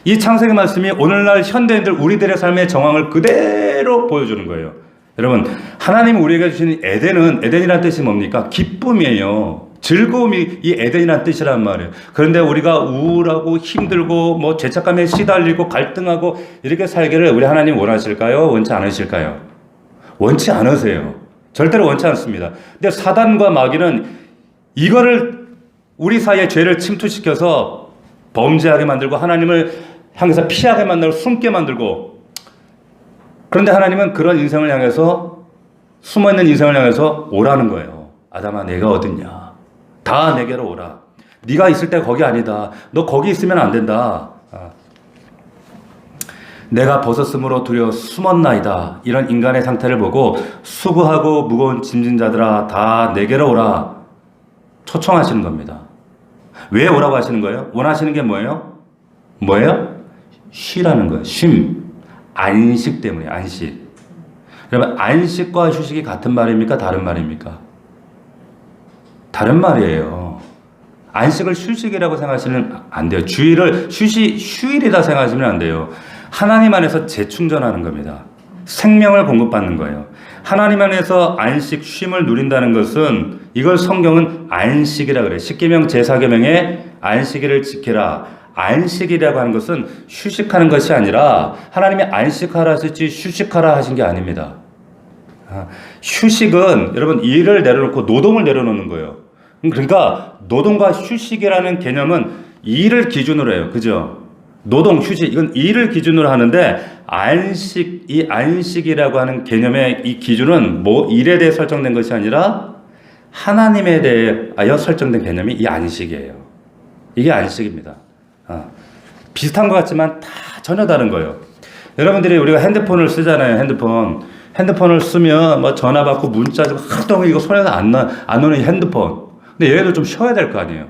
이 창세기 말씀이 오늘날 현대인들 우리들의 삶의 정황을 그대로 보여주는 거예요. 여러분, 하나님이 우리에게 주신 에덴이라는 뜻이 뭡니까? 기쁨이에요. 즐거움이 이 에덴이라는 뜻이란 말이에요. 그런데 우리가 우울하고 힘들고 뭐 죄책감에 시달리고 갈등하고 이렇게 살기를 우리 하나님 원하실까요? 원치 않으실까요? 원치 않으세요. 절대로 원치 않습니다. 근데 사단과 마귀는 이거를 우리 사이에 죄를 침투시켜서 범죄하게 만들고 하나님을 향해서 피하게 만들고 숨게 만들고, 그런데 하나님은 그런 인생을 향해서 숨어있는 인생을 향해서 오라는 거예요. 아담아 내가 어딨냐. 다 내게로 오라. 네가 있을 때 거기 아니다. 너 거기 있으면 안 된다. 내가 벗었으므로 두려워 숨었나이다. 이런 인간의 상태를 보고 수고하고 무거운 짐진 자들아 다 내게로 오라. 초청하시는 겁니다. 왜 오라고 하시는 거예요? 원하시는 게 뭐예요? 뭐예요? 쉬라는 거예요. 쉼. 안식 때문에 안식. 여러분 안식과 휴식이 같은 말입니까? 다른 말입니까? 다른 말이에요. 안식을 휴식이라고 생각하시면 안 돼요. 주일을 휴일이다 생각하시면 안 돼요. 하나님 안에서 재충전하는 겁니다. 생명을 공급받는 거예요. 하나님 안에서 안식, 쉼을 누린다는 것은 이걸 성경은 안식이라 그래요. 십계명 제4계명에 안식일을 지키라. 안식이라고 하는 것은 휴식하는 것이 아니라 하나님이 안식하라 하셨지 휴식하라 하신 게 아닙니다. 휴식은 여러분 일을 내려놓고 노동을 내려놓는 거예요. 그러니까 노동과 휴식이라는 개념은 일을 기준으로 해요. 그죠? 노동, 휴식 이건 일을 기준으로 하는데 안식, 이 안식이라고 하는 개념의 이 기준은 뭐 일에 대해 설정된 것이 아니라 하나님에 대하여 설정된 개념이 이 안식이에요. 이게 안식입니다. 비슷한 것 같지만 다 전혀 다른 거예요. 여러분들이 우리가 핸드폰을 쓰잖아요. 핸드폰을 쓰면 뭐 전화 받고 문자 주고 하루 종일 이거 손에서 안 오는 핸드폰. 근데 얘들 좀 쉬어야 될 거 아니에요.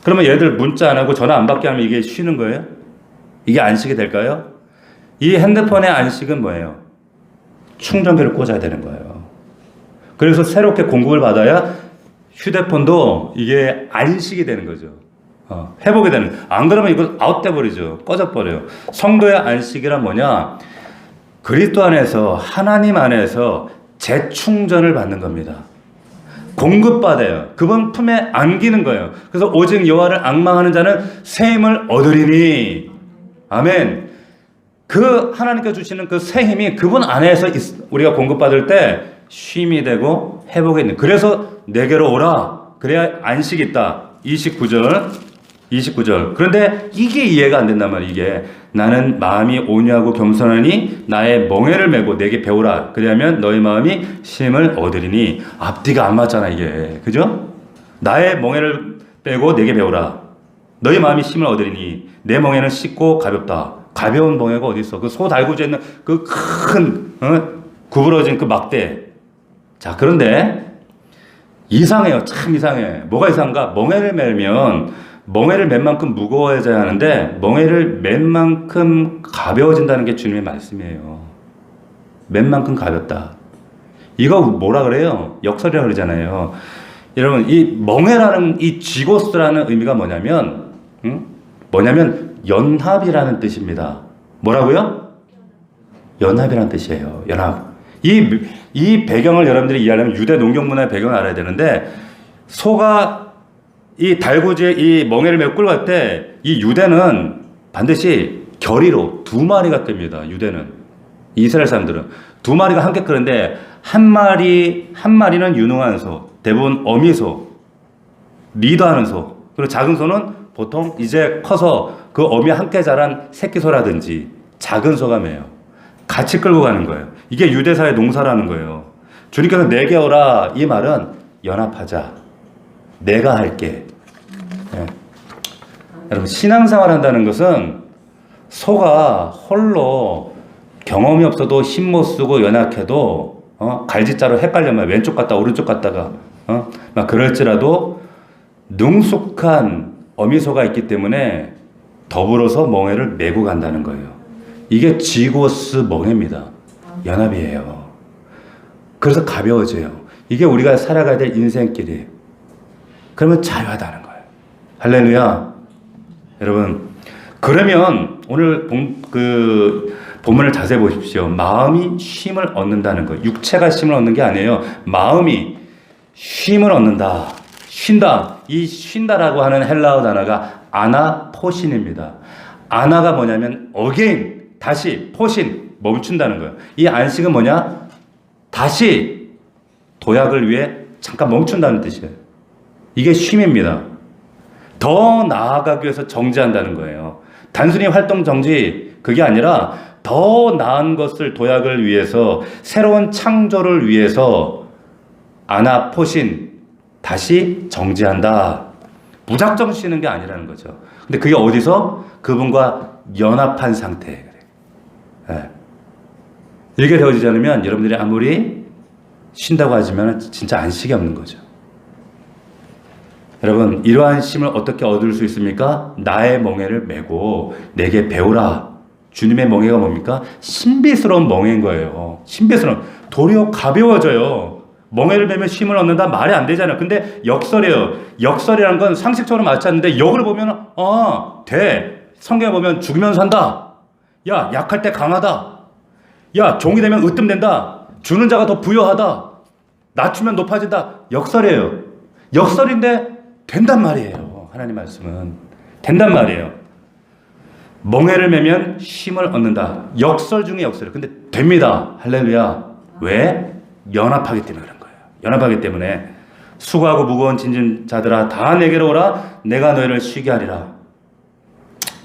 그러면 얘들 문자 안 하고 전화 안 받게 하면 이게 쉬는 거예요? 이게 안식이 될까요? 이 핸드폰의 안식은 뭐예요? 충전기를 꽂아야 되는 거예요. 그래서 새롭게 공급을 받아야 휴대폰도 이게 안식이 되는 거죠. 회복이 되는. 안 그러면 이거 아웃돼 버리죠. 꺼져 버려요. 성도의 안식이란 뭐냐? 그리스도 안에서 하나님 안에서 재충전을 받는 겁니다. 공급받아요. 그분 품에 안기는 거예요. 그래서 오직 여호와를 앙망하는 자는 새 힘을 얻으리니. 아멘. 그 하나님께 주시는 그 새 힘이 그분 안에서 우리가 공급받을 때 쉼이 되고 회복이 있는. 그래서 내게로 오라. 그래야 안식이 있다. 29절. 그런데 이게 이해가 안 된단 말이에요. 이게 나는 마음이 온유하고 겸손하니 나의 멍에를 메고 내게 배우라. 그리하면 너희 마음이 쉼을 얻으리니. 앞뒤가 안 맞잖아 이게. 그죠? 나의 멍에를 빼고 내게 배우라. 너희 마음이 쉼을 얻으리니. 내 멍에는 쉽고 가볍다. 가벼운 멍에가 어디 있어? 그 소 달구지에 있는 그 큰 구부러진 그 막대. 자, 그런데 이상해요. 참 이상해. 뭐가 이상한가? 멍에를 맨 만큼 무거워져야 하는데 멍에를 맨 만큼 가벼워진다는 게 주님의 말씀이에요. 맨 만큼 가볍다. 이거 뭐라 그래요? 역설이라고 그러잖아요. 여러분 이 멍에라는 이 지고스라는 의미가 뭐냐면 연합이라는 뜻입니다. 뭐라고요? 연합이라는 뜻이에요. 연합. 이 배경을 여러분들이 이해하려면 유대 농경 문화의 배경을 알아야 되는데 소가 이 달구지에 이 멍에를 메고 끌고 갈 때 이 유대는 반드시 결의로 두 마리가 뜹니다. 유대는 이스라엘 사람들은 두 마리가 함께 끄는데 한 마리는 유능한 소, 대부분 어미소, 리더하는 소. 그리고 작은 소는 보통 이제 커서 그 어미 함께 자란 새끼소라든지 작은 소가 매요. 같이 끌고 가는 거예요. 이게 유대사의 농사라는 거예요. 주님께서 내게 오라 이 말은 연합하자. 내가 할게. 예. 여러분 신앙생활 한다는 것은 소가 홀로 경험이 없어도 힘 못 쓰고 연약해도 갈짓자로 헷갈려면 왼쪽 갔다 오른쪽 갔다가 막 그럴지라도 능숙한 어미소가 있기 때문에 더불어서 멍에를 메고 간다는 거예요. 이게 지고스 멍에입니다. 연합이에요. 그래서 가벼워져요. 이게 우리가 살아가야 될 인생길이에요. 그러면 자유하다는 거예요. 할렐루야. 여러분 그러면 오늘 본문을 자세히 보십시오. 마음이 쉼을 얻는다는 거예요. 육체가 쉼을 얻는 게 아니에요. 마음이 쉼을 얻는다. 쉰다. 이 쉰다라고 하는 헬라어 단어가 아나포신입니다. 아나가 뭐냐면 again, 다시, 포신, 멈춘다는 거예요. 이 안식은 뭐냐? 다시 도약을 위해 잠깐 멈춘다는 뜻이에요. 이게 쉼입니다. 더 나아가기 위해서 정지한다는 거예요. 단순히 활동 정지 그게 아니라 더 나은 것을 도약을 위해서 새로운 창조를 위해서 아나포신 다시 정지한다. 무작정 쉬는 게 아니라는 거죠. 근데 그게 어디서? 그분과 연합한 상태에 그래요. 네. 이렇게 되어지지 않으면 여러분들이 아무리 쉰다고 하지만 진짜 안식이 없는 거죠. 여러분 이러한 쉼을 어떻게 얻을 수 있습니까? 나의 멍에를 메고 내게 배우라. 주님의 멍에가 뭡니까? 신비스러운 멍에인 거예요. 신비스러운. 도리어 가벼워져요. 멍에를 메면 쉼을 얻는다 말이 안 되잖아요. 근데 역설이에요. 역설이라는 건 상식적으로 맞지 않는데 역을 보면 돼. 성경에 보면 죽으면 산다. 야 약할 때 강하다. 야 종이 되면 으뜸된다. 주는 자가 더 부여하다. 낮추면 높아진다. 역설이에요. 역설인데 된단 말이에요. 하나님 말씀은 된단 말이에요. 멍에를 메면 쉼을 얻는다. 역설 중에 역설이에요. 근데 됩니다. 할렐루야. 왜? 연합하기 때문에 그런 거예요. 연합하기 때문에 수고하고 무거운 짐진 자들아 다 내게로 오라. 내가 너희를 쉬게 하리라.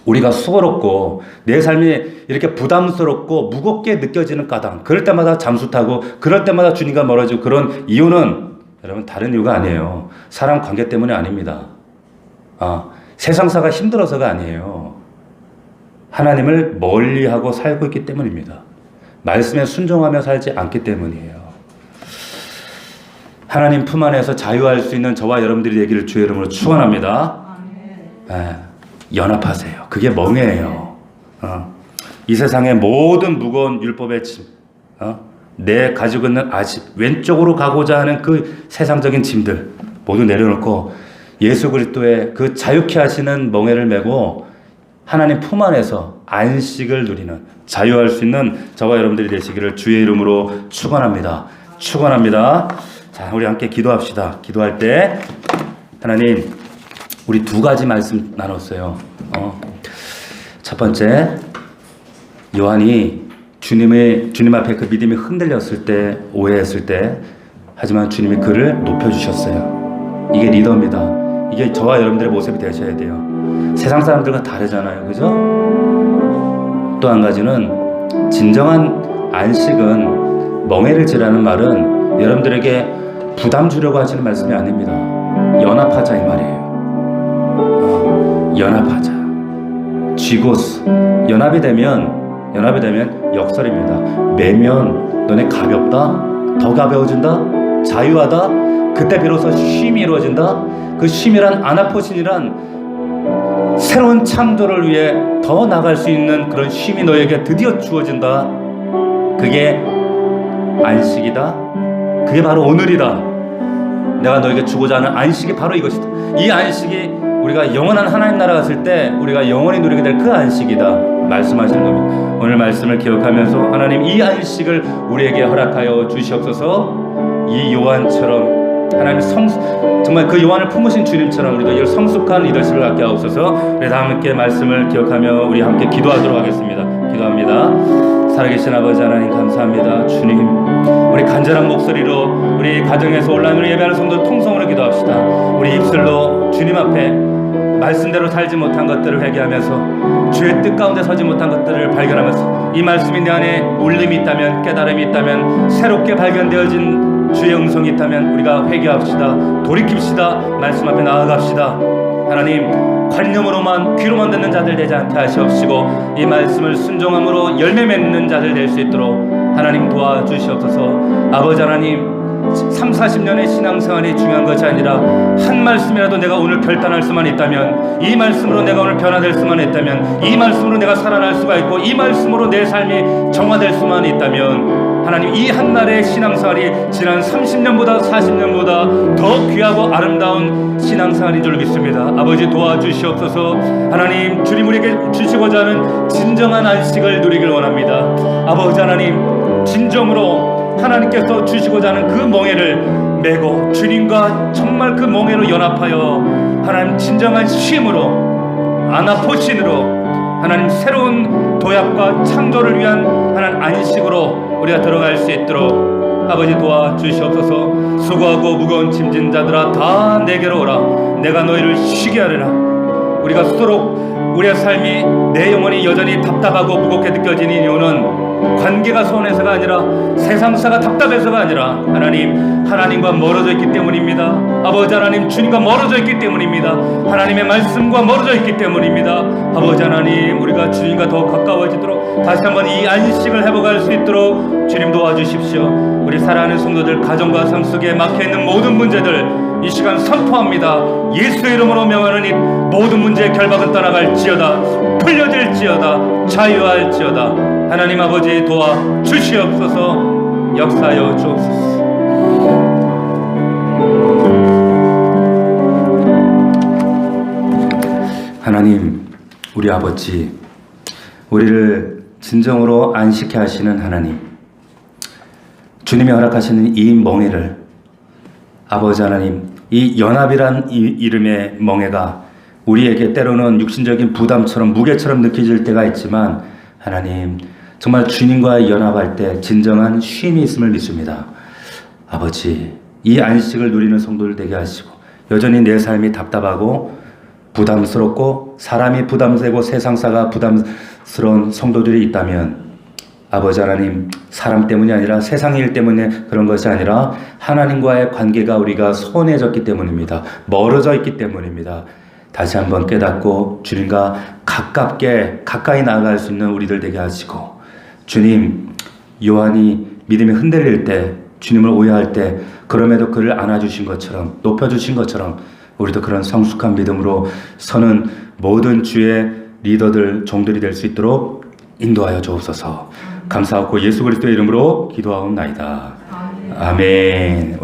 우리가 수고롭고 내 삶이 이렇게 부담스럽고 무겁게 느껴지는 까닭, 그럴 때마다 잠수 타고 그럴 때마다 주님과 멀어지고 그런 이유는 여러분 다른 이유가 아니에요. 사람 관계 때문이 아닙니다. 세상사가 힘들어서가 아니에요. 하나님을 멀리하고 살고 있기 때문입니다. 말씀에 순종하며 살지 않기 때문이에요. 하나님 품 안에서 자유할 수 있는 저와 여러분들이 되기를 주의 이름으로 축원합니다. 연합하세요. 그게 멍에예요. 이 세상의 모든 무거운 율법의 짐, 내 가지고 있는 아집, 왼쪽으로 가고자 하는 그 세상적인 짐들 모두 내려놓고 예수 그리스도의 그 자유케 하시는 멍에를 메고 하나님 품 안에서 안식을 누리는 자유할 수 있는 저와 여러분들이 되시기를 주의 이름으로 축원합니다. 축원합니다. 자, 우리 함께 기도합시다. 기도할 때 하나님 우리 두 가지 말씀 나눴어요. 첫 번째 요한이 주님 앞에 그 믿음이 흔들렸을 때, 오해했을 때, 하지만 주님이 그를 높여주셨어요. 이게 리더입니다. 이게 저와 여러분들의 모습이 되셔야 돼요. 세상 사람들과 다르잖아요. 그죠? 또 한 가지는 진정한 안식은 멍에를 지라는 말은 여러분들에게 부담 주려고 하시는 말씀이 아닙니다. 연합하자 이 말이에요. 연합하자. 쥐고스. 연합이 되면 역설입니다. 매면 너네 가볍다, 더 가벼워진다, 자유하다. 그때 비로소 쉼이 이루어진다. 그 쉼이란 아나포신이란 새로운 창조를 위해 더 나갈 수 있는 그런 쉼이 너에게 드디어 주어진다. 그게 안식이다. 그게 바로 오늘이다. 내가 너에게 주고자 하는 안식이 바로 이것이다. 이 안식이 우리가 영원한 하나님 나라 갔을 때 우리가 영원히 누리게 될 그 안식이다 말씀하시는 겁니다. 오늘 말씀을 기억하면서 하나님 이 안식을 우리에게 허락하여 주시옵소서. 이 요한처럼 하나님 정말 그 요한을 품으신 주님처럼 우리도 이 성숙한 리더십을 갖게 하옵소서. 우리 다 함께 말씀을 기억하며 우리 함께 기도하도록 하겠습니다. 기도합니다. 살아계신 아버지 하나님 감사합니다. 주님 우리 간절한 목소리로 우리 가정에서 올라오는 예배하는 성도 통성으로 기도합시다. 우리 입술로 주님 앞에 말씀대로 살지 못한 것들을 회개하면서 주의 뜻 가운데 서지 못한 것들을 발견하면서 이 말씀이 내 안에 울림이 있다면, 깨달음이 있다면, 새롭게 발견되어진 주의 음성이 있다면 우리가 회개합시다. 돌이킵시다. 말씀 앞에 나아갑시다. 하나님, 관념으로만 귀로만 듣는 자들 되지 않게 하시옵시고 이 말씀을 순종함으로 열매 맺는 자들 될 수 있도록 하나님 도와주시옵소서. 아버지 하나님, 30-40년의 신앙생활이 중요한 것이 아니라 한 말씀이라도 내가 오늘 결단할 수만 있다면, 이 말씀으로 내가 오늘 변화될 수만 있다면, 이 말씀으로 내가 살아날 수가 있고 이 말씀으로 내 삶이 정화될 수만 있다면 하나님, 이 한날의 신앙생활이 지난 30년보다 40년보다 더 귀하고 아름다운 신앙생활인 줄 믿습니다. 아버지 도와주시옵소서. 하나님, 주님 우리에게 주시고자 하는 진정한 안식을 누리길 원합니다. 아버지 하나님, 진정으로 하나님께서 주시고자 하는 그 멍에를 메고 주님과 정말 그 멍에로 연합하여 하나님 진정한 쉼으로, 아나포신으로 하나님 새로운 도약과 창조를 위한 하나님 안식으로 우리가 들어갈 수 있도록 아버지 도와주시옵소서. 수고하고 무거운 짐진 자들아 다 내게로 오라. 내가 너희를 쉬게 하리라. 우리가 스스로 우리의 삶이, 내 영혼이 여전히 답답하고 무겁게 느껴지는 이유는 관계가 소원해서가 아니라, 세상사가 답답해서가 아니라 하나님과 멀어져 있기 때문입니다. 아버지 하나님, 주님과 멀어져 있기 때문입니다. 하나님의 말씀과 멀어져 있기 때문입니다. 아버지 하나님, 우리가 주님과 더 가까워지도록 다시 한번 이 안식을 회복할 수 있도록 주님 도와주십시오. 우리 사랑하는 성도들, 가정과 삶 속에 막혀있는 모든 문제들 이 시간 선포합니다. 예수의 이름으로 명하노니 모든 문제의 결박은 떠나갈지어다. 풀려질지어다. 자유할지어다. 하나님 아버지 도와주시옵소서. 역사하여 주옵소서. 하나님, 우리 아버지, 우리를 진정으로 안식케 하시는 하나님, 주님이 허락하시는 이 멍에를, 아버지 하나님, 이 연합이란 이름의 멍에가 우리에게 때로는 육신적인 부담처럼, 무게처럼 느껴질 때가 있지만 하나님, 정말 주님과 연합할 때 진정한 쉼이 있음을 믿습니다. 아버지, 이 안식을 누리는 성도들 되게 하시고, 여전히 내 삶이 답답하고 부담스럽고 사람이 부담되고 세상사가 부담스러운 성도들이 있다면, 아버지 하나님, 사람 때문이 아니라 세상 일 때문에 그런 것이 아니라 하나님과의 관계가 우리가 소원해졌기 때문입니다. 멀어져 있기 때문입니다. 다시 한번 깨닫고 주님과 가까이 나아갈 수 있는 우리들 되게 하시고, 주님, 요한이 믿음이 흔들릴 때, 주님을 오해할 때 그럼에도 그를 안아주신 것처럼, 높여주신 것처럼 우리도 그런 성숙한 믿음으로 서는 모든 주의 리더들, 종들이 될 수 있도록 인도하여 주옵소서. 감사하고 예수 그리스도의 이름으로 기도하옵나이다. 아멘.